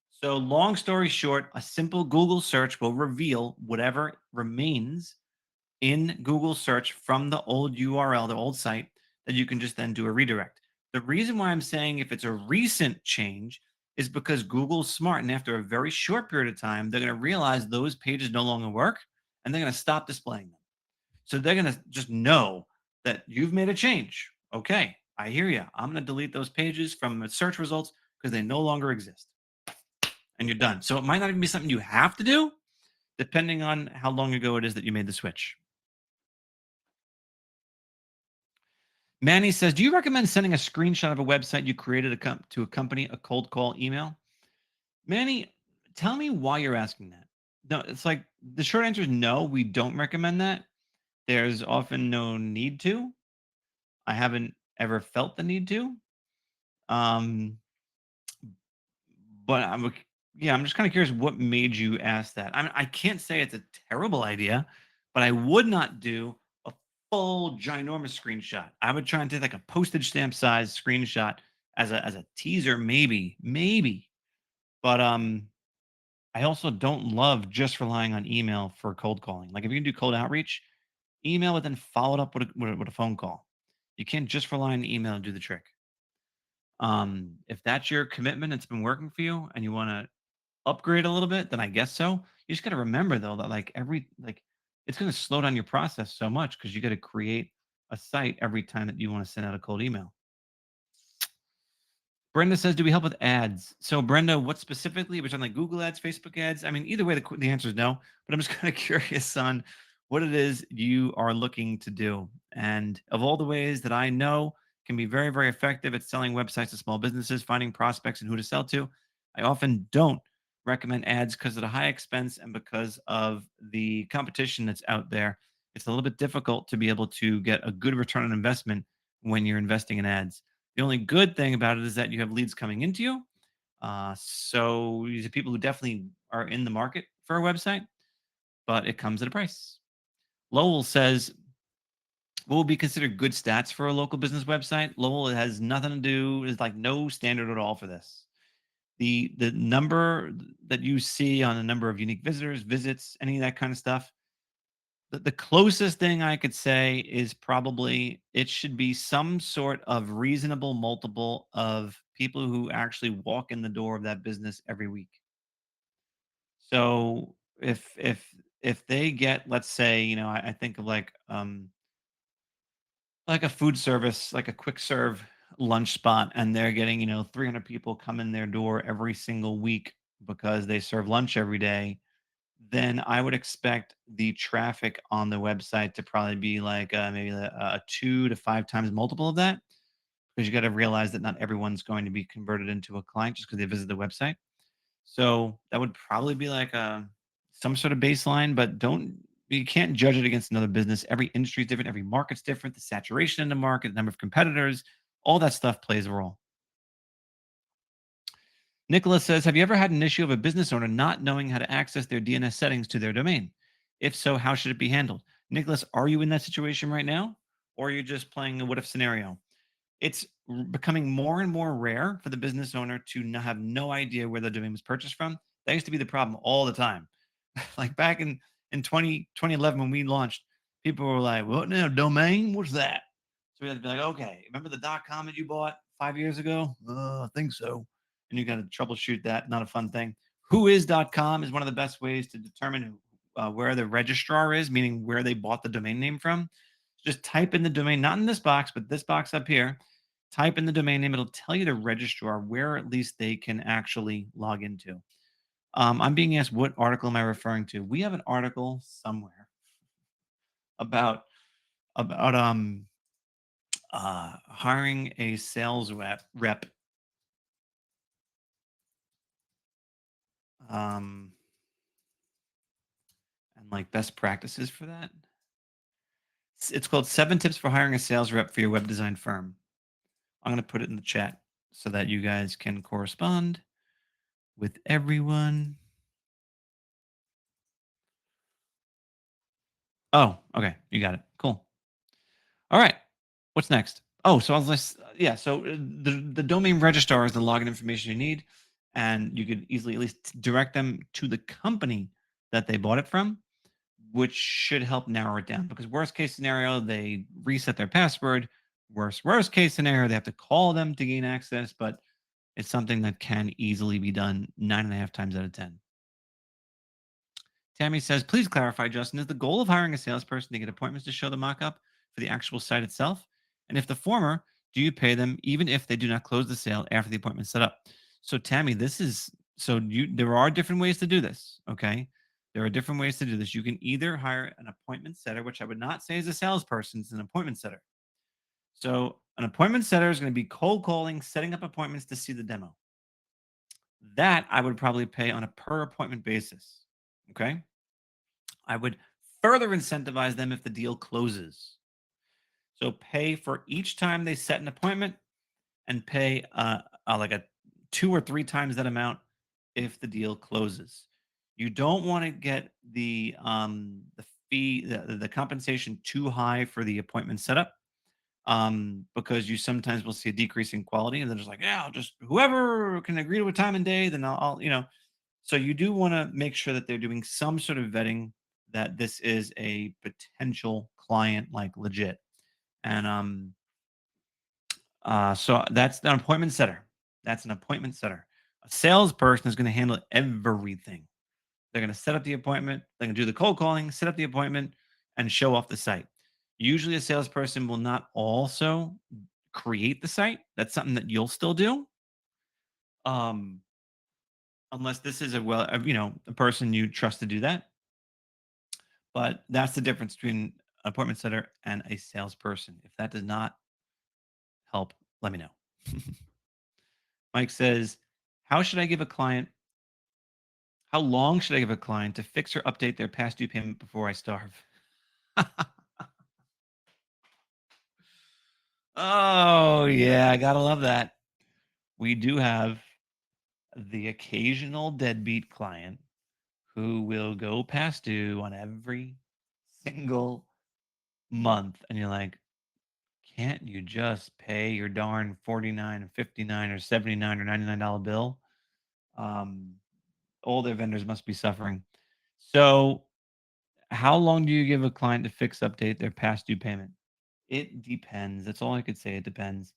So long story short, a simple Google search will reveal whatever remains in Google search from the old URL, the old site, that you can just then do a redirect. The reason why I'm saying if it's a recent change is because Google's smart. And after a very short period of time, they're going to realize those pages no longer work and they're going to stop displaying them. So they're going to just know that you've made a change. Okay, I hear you. I'm going to delete those pages from the search results because they no longer exist and you're done. So it might not even be something you have to do, depending on how long ago it is that you made the switch. Manny says, "Do you recommend sending a screenshot of a website you created to accompany a cold call email?" Manny, tell me why you're asking that. No, it's like the short answer is no, we don't recommend that. There's often no need to. I haven't ever felt the need to. Um, but yeah, I'm just kind of curious what made you ask that. I mean, I can't say it's a terrible idea, but I would not do a full ginormous screenshot. I would try and take like a postage stamp size screenshot as a teaser, maybe. But I also don't love just relying on email for cold calling. Like if you can do cold outreach, email it then follow it up with with a phone call. You can't just rely on email to do the trick. If that's your commitment, it's been working for you, and you want to upgrade a little bit, then I guess so. You just got to remember though that it's going to slow down your process so much because you got to create a site every time that you want to send out a cold email. Brenda says, "Do we help with ads?" So, Brenda, what specifically? Which on like Google ads, Facebook ads? I mean, either way, the answer is no. But I'm just kind of curious on what it is you are looking to do. And of all the ways that I know can be very, very effective at selling websites to small businesses, finding prospects, and who to sell to, I often don't recommend ads because of the high expense and because of the competition that's out there. It's a little bit difficult to be able to get a good return on investment when you're investing in ads. The only good thing about it is that you have leads coming into you. So these are people who definitely are in the market for a website, but it comes at a price. Lowell says, "What will be considered good stats for a local business website?" Lowell, it has nothing to do, is like no standard at all for this. The number that you see on the number of unique visitors, visits, any of that kind of stuff, the closest thing I could say is probably it should be some sort of reasonable multiple of people who actually walk in the door of that business every week. So if they get, let's say, I think of like a food service, like a quick serve lunch spot, and they're getting 300 people come in their door every single week because they serve lunch every day, then I would expect the traffic on the website to probably be like maybe a 2 to 5 times multiple of that, because you got to realize that not everyone's going to be converted into a client just because they visit the website. So that would probably be like some sort of baseline, but don't you can't judge it against another business. Every industry is different, every market's different, the saturation in the market, the number of competitors, all that stuff plays a role. Nicholas says, "Have you ever had an issue of a business owner not knowing how to access their DNS settings to their domain? If so, how should it be handled?" Nicholas, are you in that situation right now? Or are you just playing a what if scenario? It's becoming more and more rare for the business owner to have no idea where the domain was purchased from. That used to be the problem all the time. Like back in 2011 when we launched, people were like, "What now? Domain? What's that?" So we had to be like, "Okay, remember the .com that you bought 5 years ago? I think so." And you got to troubleshoot that. Not a fun thing. Whois.com is one of the best ways to determine where the registrar is, meaning where they bought the domain name from. Just type in the domain, not in this box, but this box up here. Type in the domain name. It'll tell you the registrar where at least they can actually log into. I'm being asked, what article am I referring to? We have an article somewhere about about hiring a sales rep um, and like best practices for that. It's called 7 Tips for Hiring a Sales Rep for Your Web Design Firm. I'm going to put it in the chat so that you guys can correspond with everyone. Oh, okay. You got it. Cool. All right. What's next? Oh, so I was yeah. So the domain registrar is the login information you need, and you could easily at least direct them to the company that they bought it from, which should help narrow it down. Because worst case scenario, they reset their password. Worst case scenario, they have to call them to gain access. But it's something that can easily be done 9.5 times out of 10. Tammy says, please clarify, Justin, is the goal of hiring a salesperson to get appointments to show the mock-up for the actual site itself? And if the former, do you pay them even if they do not close the sale after the appointment set up? So Tammy, this is so you there are different ways to do this. Okay. There are different ways to do this. You can either hire an appointment setter, which I would not say is a salesperson, it's an appointment setter. So an appointment setter is going to be cold calling, setting up appointments to see the demo. That I would probably pay on a per appointment basis. Okay. I would further incentivize them if the deal closes. So pay for each time they set an appointment and pay like a 2 or 3 times that amount if the deal closes. You don't want to get the fee the compensation too high for the appointment setup because you sometimes will see a decrease in quality and they're just like, yeah, I'll just whoever can agree to a time and day, then I'll. So you do want to make sure that they're doing some sort of vetting that this is a potential client, like legit. And so that's an appointment setter. That's an appointment setter. A salesperson is going to handle everything. They're going to set up the appointment. They're going to do the cold calling, set up the appointment, and show off the site. Usually, a salesperson will not also create the site. That's something that you'll still do. Um, unless this is a person you trust to do that. But that's the difference between an appointment setter and a salesperson. If that does not help, let me know. Mike says, how should I give a client, how long should I give a client to fix or update their past due payment before I starve? Oh, yeah, I gotta love that. We do have the occasional deadbeat client who will go past due on every single month. And you're like, can't you just pay your darn 49 or 59 or 79 or $99 bill? Um, all their vendors must be suffering. So, how long do you give a client to fix update their past due payment? It depends. That's all I could say. It depends.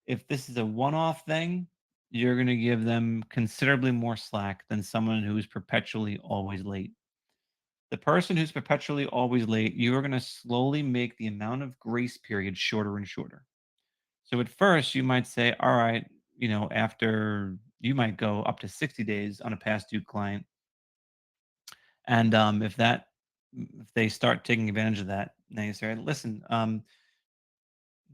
If this is a one-off thing, you're going to give them considerably more slack than someone who's perpetually always late. The person who's perpetually always late, you are going to slowly make the amount of grace period shorter and shorter. So at first, you might say, all right, after you might go up to 60 days on a past due client. And if they start taking advantage of that, now you say, listen, now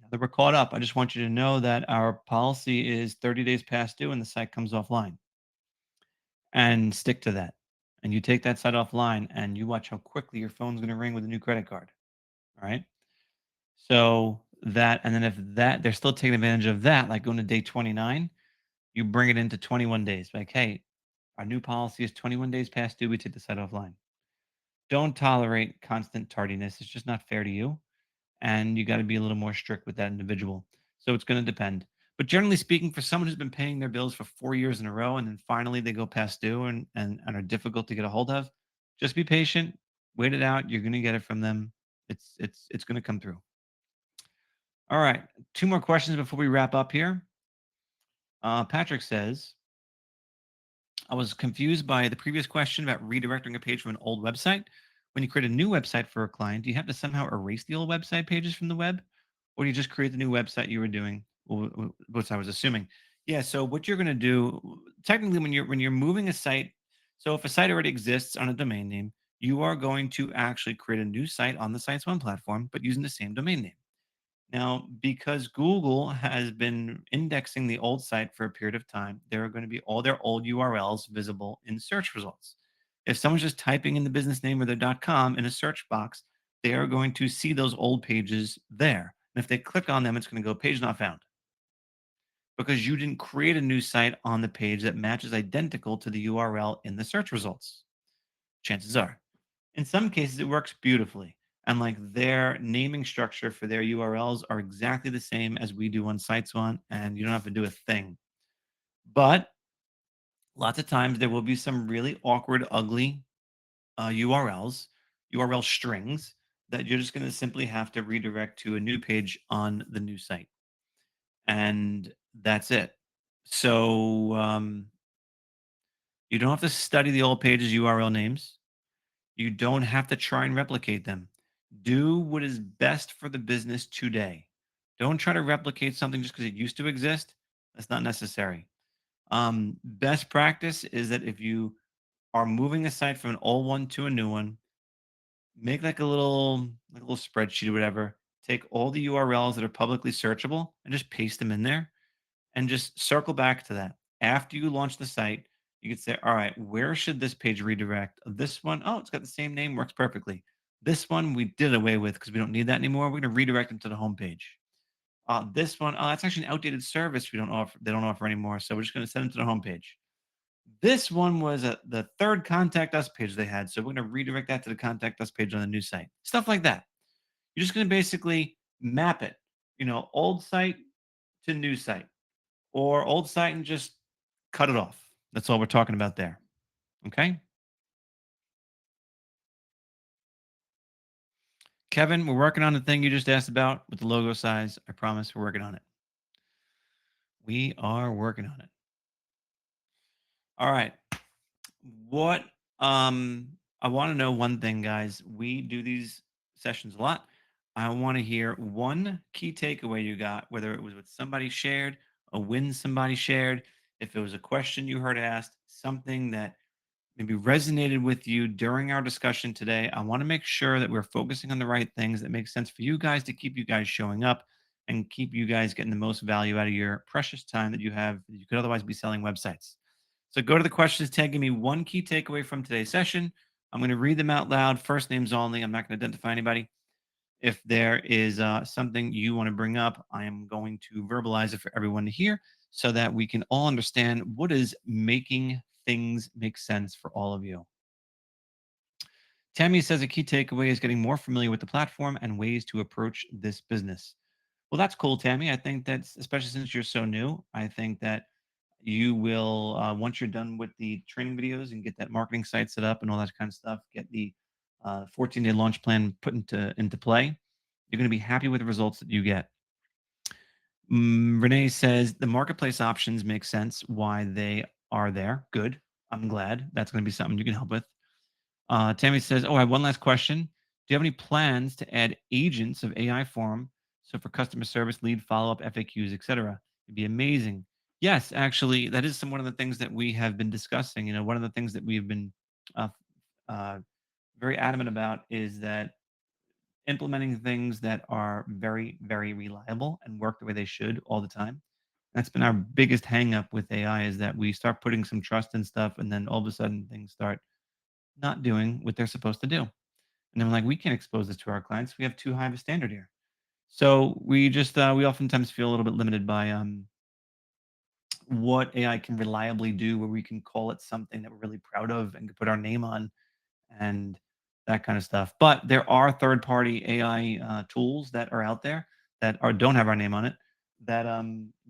that we're caught up, I just want you to know that our policy is 30 days past due and the site comes offline, and stick to that. And you take that site offline and you watch how quickly your phone's going to ring with a new credit card. All right. So that, and then if that they're still taking advantage of that, like going to day 29, you bring it into 21 days. Like, hey, our new policy is 21 days past due. We take the site offline. Don't tolerate constant tardiness. It's just not fair to you. And you got to be a little more strict with that individual. So it's going to depend. But generally speaking, for someone who's been paying their bills for 4 years in a row and then finally they go past due and are difficult to get a hold of, just be patient, wait it out. You're going to get it from them. It's going to come through. All right, 2 more questions before we wrap up here. Patrick says, I was confused by the previous question about redirecting a page from an old website. When you create a new website for a client, do you have to somehow erase the old website pages from the web? Or do you just create the new website you were doing, which I was assuming? Yeah, so what you're going to do, technically when you're moving a site, so if a site already exists on a domain name, you are going to actually create a new site on the SiteSwan platform, but using the same domain name. Now, because Google has been indexing the old site for a period of time, there are going to be all their old URLs visible in search results. If someone's just typing in the business name or their .com in a search box, they are going to see those old pages there. And if they click on them, it's going to go page not found because you didn't create a new site on the page that matches identical to the URL in the search results. Chances are. In some cases, it works beautifully. And like their naming structure for their URLs are exactly the same as we do on SiteSwan, and you don't have to do a thing. But lots of times there will be some really awkward, ugly URLs, URL strings that you're just going to simply have to redirect to a new page on the new site. And that's it. So you don't have to study the old page's URL names. You don't have to try and replicate them. Do what is best for the business today. Don't try to replicate something just because it used to exist. That's not necessary. Best practice is that if you are moving a site from an old one to a new one, make like a little spreadsheet or whatever. Take all the URLs that are publicly searchable and just paste them in there and just circle back to that. After you launch the site, you could say, all right, where should this page redirect? This one, oh, it's got the same name, works perfectly. This one we did away with because we don't need that anymore. We're going to redirect them to the homepage. This one, oh, that's actually an outdated service we don't offer. They don't offer anymore. So we're just going to send them to the homepage. This one was the third contact us page they had. So we're going to redirect that to the contact us page on the new site. Stuff like that. You're just going to basically map it, old site to new site or old site and just cut it off. That's all we're talking about there. Okay. Kevin, we're working on the thing you just asked about with the logo size. I promise we're working on it. We are working on it. All right. What I want to know one thing, guys. We do these sessions a lot. I want to hear one key takeaway you got, whether it was what somebody shared, a win somebody shared, if it was a question you heard asked, something that maybe resonated with you during our discussion today. I want to make sure that we're focusing on the right things that make sense for you guys to keep you guys showing up and keep you guys getting the most value out of your precious time that you have that you could otherwise be selling websites. So go to the questions tag, give me one key takeaway from today's session. I'm going to read them out loud, first names only. I'm not going to identify anybody. If there is something you want to bring up, I am going to verbalize it for everyone to hear so that we can all understand what is making things make sense for all of you. Tammy says a key takeaway is getting more familiar with the platform and ways to approach this business. Well, that's cool, Tammy. I think that's, especially since you're so new, I think that you will, once you're done with the training videos and get that marketing site set up and all that kind of stuff, get the 14-day launch plan put into play, you're going to be happy with the results that you get. Renee says the marketplace options make sense why they are there. Good. I'm glad. That's going to be something you can help with. Tammy says, "Oh, I have one last question. Do you have any plans to add agents of AI form? So for customer service, lead follow-up, FAQs, etc. It'd be amazing." Yes, actually, that is one of the things that we have been discussing. One of the things that we've been uh, uh, very adamant about is that implementing things that are very, very reliable and work the way they should all the time. That's been our biggest hang up with AI is that we start putting some trust in stuff and then all of a sudden things start not doing what they're supposed to do. And then we're like, we can't expose this to our clients. We have too high of a standard here. So we just we oftentimes feel a little bit limited by what AI can reliably do, where we can call it something that we're really proud of and can put our name on and that kind of stuff. But there are third-party AI tools that are out there that don't have our name on it that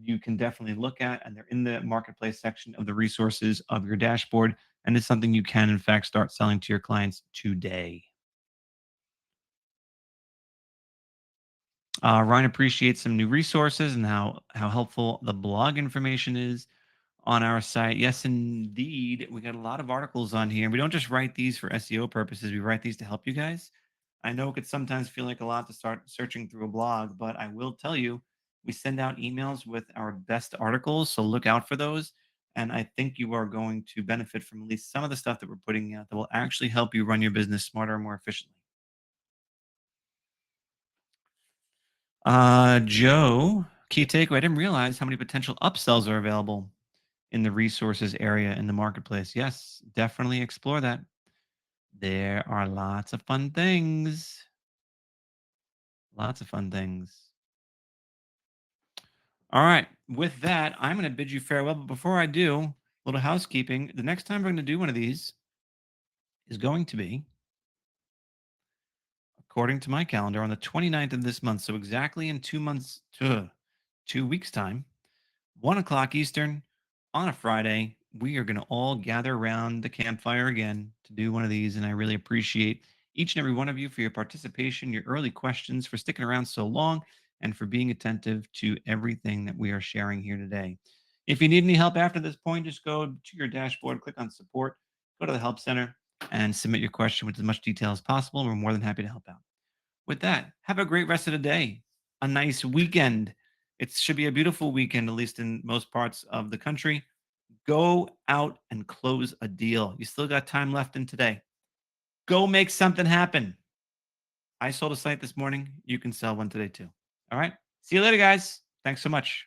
you can definitely look at, and they're in the marketplace section of the resources of your dashboard, and it's something you can in fact start selling to your clients today. Ryan appreciates some new resources and how helpful the blog information is on our site. Yes, indeed. We got a lot of articles on here. We don't just write these for SEO purposes. We write these to help you guys. I know it could sometimes feel like a lot to start searching through a blog, but I will tell you, we send out emails with our best articles. So look out for those. And I think you are going to benefit from at least some of the stuff that we're putting out that will actually help you run your business smarter and more efficiently. Joe, key takeaway. I didn't realize how many potential upsells are available in the resources area in the marketplace. Yes, definitely explore that. There are lots of fun things. Lots of fun things. All right. With that, I'm going to bid you farewell. But before I do, a little housekeeping. The next time we're going to do one of these is going to be, according to my calendar, on the 29th of this month. So exactly in 2 months, 2 weeks' time, 1 o'clock Eastern on a Friday. We are going to all gather around the campfire again to do one of these. And I really appreciate each and every one of you for your participation, your early questions, for sticking around so long, and for being attentive to everything that we are sharing here today. If you need any help after this point, just go to your dashboard, click on support, go to the help center, and submit your question with as much detail as possible. We're more than happy to help out. With that, have a great rest of the day, a nice weekend. It should be a beautiful weekend, at least in most parts of the country. Go out and close a deal. You still got time left in today. Go make something happen. I sold a site this morning. You can sell one today too. All right. See you later, guys. Thanks so much.